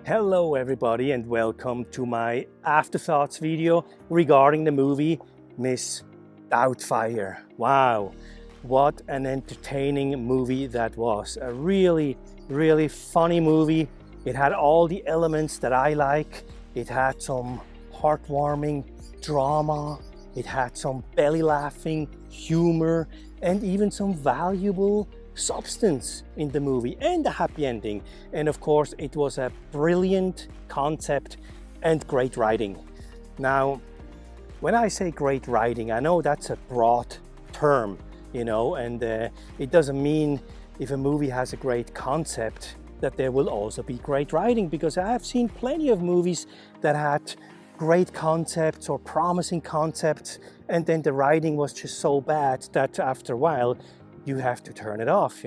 Hello everybody and welcome to my Afterthoughts video regarding the movie Miss Doubtfire. Wow, what an entertaining movie that was. A really funny movie. It had all the elements that I like. It had some heartwarming drama. It had some belly laughing humor and even some valuable substance in the movie and a happy ending. And of course it was a brilliant concept and great writing. Now when I say great writing, I know that's a broad term, and it doesn't mean if a movie has a great concept that there will also be great writing, because I have seen plenty of movies that had great concepts or promising concepts and then the writing was just so bad that after a while you have to turn it off,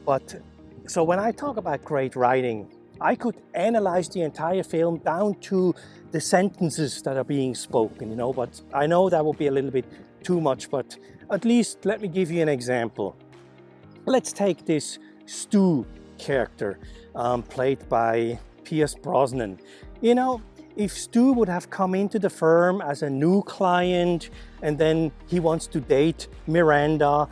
But so when I talk about great writing, I could analyze the entire film down to the sentences that are being spoken, but I know that would be a little bit too much, but at least let me give you an example. Let's take this Stu character, played by Pierce Brosnan. If Stu would have come into the firm as a new client and then he wants to date Miranda,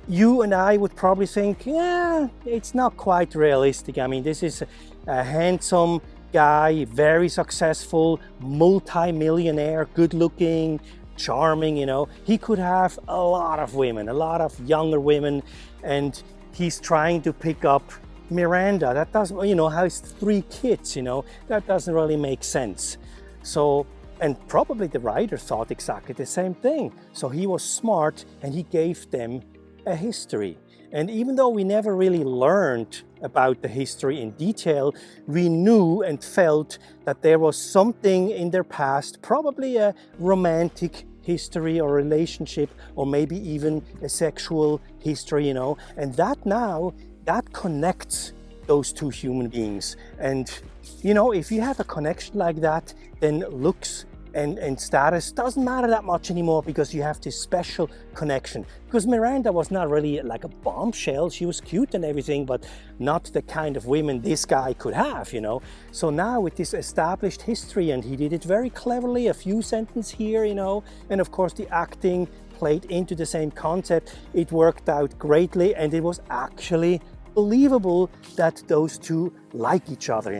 you and I would probably think, yeah, it's not quite realistic. I mean, this is a handsome guy, very successful, multi-millionaire, good looking, charming, He could have a lot of women, a lot of younger women, and he's trying to pick up Miranda. That doesn't, has 3 kids, that doesn't really make sense. So, and probably the writer thought exactly the same thing. So he was smart and he gave them a history. And even though we never really learned about the history in detail, we knew and felt that there was something in their past, probably a romantic history or relationship, or maybe even a sexual history, and that connects those 2 human beings. And if you have a connection like that, then looks and status doesn't matter that much anymore, because you have this special connection. Because Miranda was not really like a bombshell. She was cute and everything, but not the kind of women this guy could have, So now with this established history, and he did it very cleverly, a few sentences here, and of course the acting played into the same concept. It worked out greatly, and it was actually believable that those 2 like each other,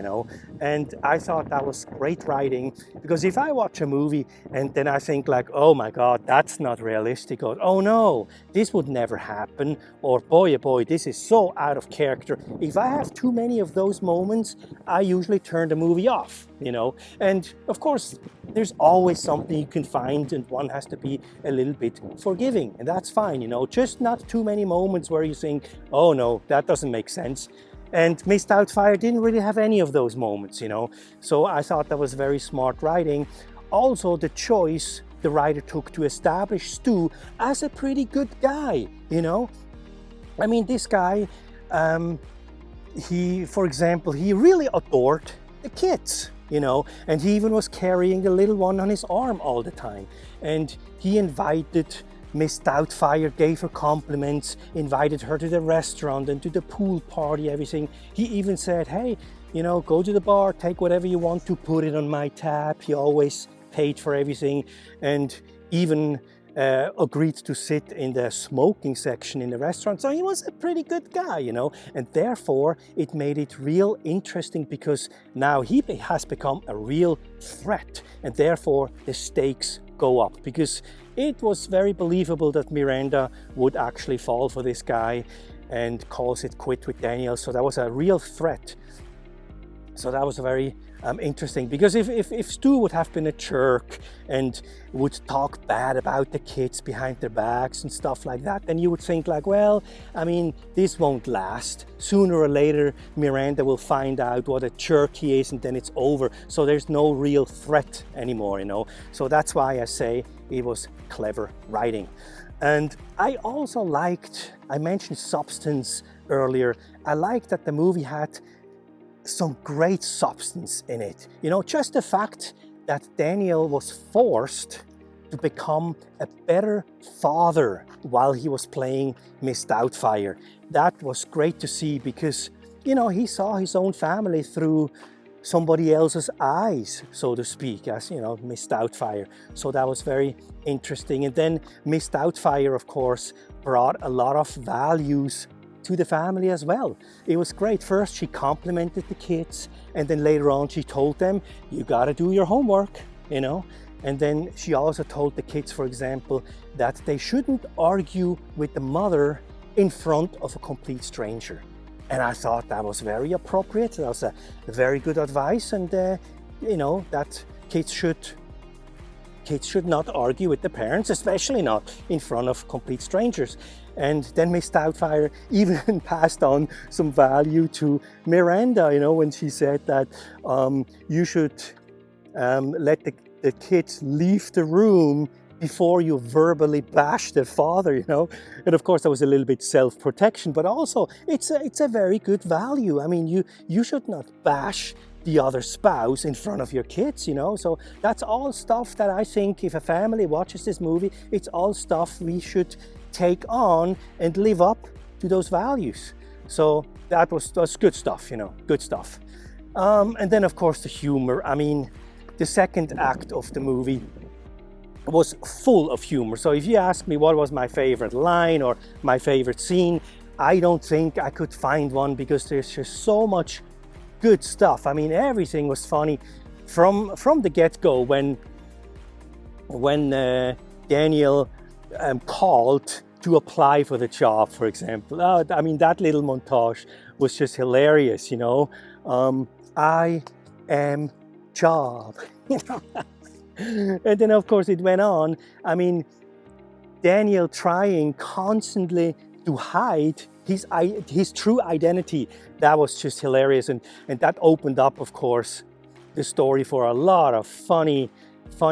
and I thought that was great writing. Because if I watch a movie and then I think like, oh my god, that's not realistic, or oh no, this would never happen, or boy oh boy, this is so out of character, if I have too many of those moments, I usually turn the movie off, and of course there's always something you can find, and one has to be a little bit forgiving, and that's fine, just not too many moments where you think, oh no, that doesn't make sense. And Miss Doubtfire didn't really have any of those moments, So I thought that was very smart writing. Also, the choice the writer took to establish Stu as a pretty good guy, I mean, this guy, for example, he really adored the kids, and he even was carrying the little one on his arm all the time. And he invited Miss Doubtfire, gave her compliments, invited her to the restaurant and to the pool party, everything. He even said, hey, go to the bar, take whatever you want to, put it on my tab. He always paid for everything, and even agreed to sit in the smoking section in the restaurant. So he was a pretty good guy, and therefore it made it real interesting, because now he has become a real threat, and therefore the stakes go up, because it was very believable that Miranda would actually fall for this guy and calls it quit with Daniel. So that was a real threat. So that was very interesting, because if Stu would have been a jerk and would talk bad about the kids behind their backs and stuff like that, then you would think like, well, I mean, this won't last. Sooner or later, Miranda will find out what a jerk he is, and then it's over. So there's no real threat anymore, So that's why I say it was clever writing. And I also I mentioned substance earlier. I liked that the movie had some great substance in it. Just the fact that Daniel was forced to become a better father while he was playing Miss Doubtfire. That was great to see, because, he saw his own family through somebody else's eyes, so to speak, as you know, Miss Doubtfire. So that was very interesting. And then Miss Doubtfire, of course, brought a lot of values to the family as well. It was great. First, she complimented the kids, and then later on, she told them, you gotta do your homework, you know. And then she also told the kids, for example, that they shouldn't argue with the mother in front of a complete stranger. And I thought that was very appropriate. That was a very good advice. And, you know, that kids should not argue with the parents, especially not in front of complete strangers. And then Miss Doubtfire even passed on some value to Miranda, you know, when she said that you should let the kids leave the room before you verbally bash their father, you know. And of course that was a little bit self-protection, but also it's a very good value. I mean, you should not bash the other spouse in front of your kids, you know. So that's all stuff that I think if a family watches this movie, it's all stuff we should take on and live up to those values. So that was good stuff, you know, good stuff. And then of course the humor. I mean, the second act of the movie was full of humor. So if you ask me what was my favorite line or my favorite scene, I don't think I could find one, because there's just so much good stuff. I mean, everything was funny from the get-go when Daniel called to apply for the job, for example. I mean, that little montage was just hilarious, you know. I am job, you know. And then of course it went on. I mean, Daniel trying constantly to hide his true identity. That was just hilarious, and that opened up, of course, the story for a lot of funny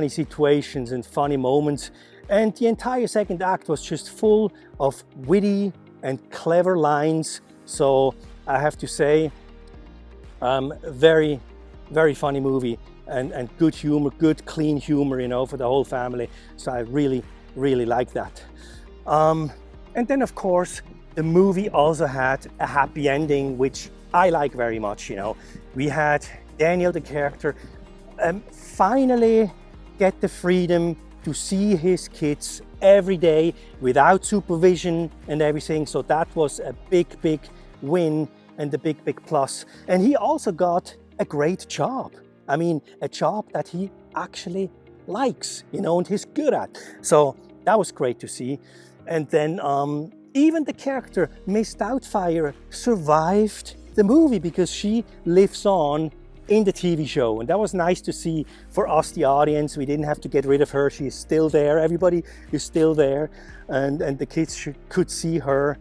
situations and funny moments. And the entire second act was just full of witty and clever lines. So I have to say, very, very funny movie. And good humor, good clean humor, you know, for the whole family. So I really, really like that. And then of course, the movie also had a happy ending, which I like very much, you know. We had Daniel, the character, finally get the freedom to see his kids every day without supervision and everything. So that was a big, big win and a big, big plus. And he also got a great job. I mean, a job that he actually likes, you know, and he's good at. So that was great to see. And then even the character, Miss Doubtfire, survived the movie because she lives on in the TV show. And that was nice to see for us, the audience. We didn't have to get rid of her. She is still there. Everybody is still there. And the kids could see her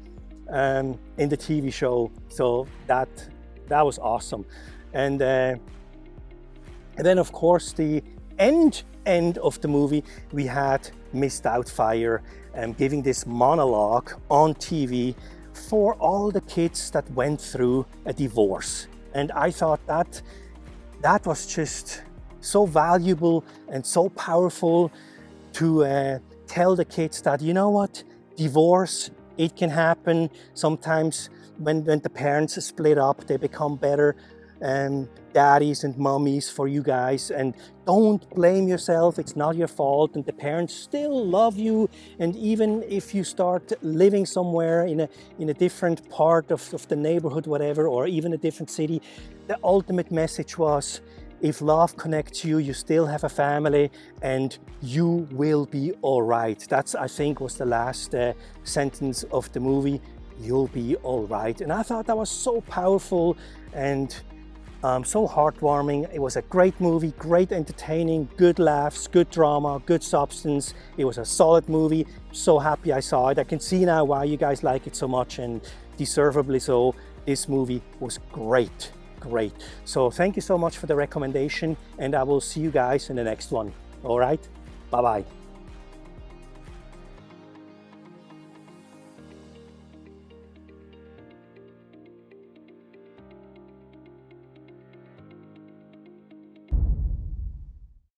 in the TV show. So that was awesome. And then, of course, the end of the movie, we had Miss Doubtfire giving this monologue on TV for all the kids that went through a divorce. And I thought that was just so valuable and so powerful to tell the kids that, you know what, divorce, it can happen. Sometimes when the parents split up, they become better daddies and mommies for you guys, and don't blame yourself. It's not your fault, and the parents still love you. And even if you start living somewhere in a different part of the neighborhood, whatever, or even a different city, the ultimate message was, if love connects you, you still have a family and you will be all right. That's, I think, was the last sentence of the movie. You'll be all right. And I thought that was so powerful and so heartwarming. It was a great movie, great entertaining, good laughs, good drama, good substance. It was a solid movie. So happy I saw it. I can see now why you guys like it so much, and deservedly so. This movie was great. So thank you so much for the recommendation, and I will see you guys in the next one. All right, bye-bye.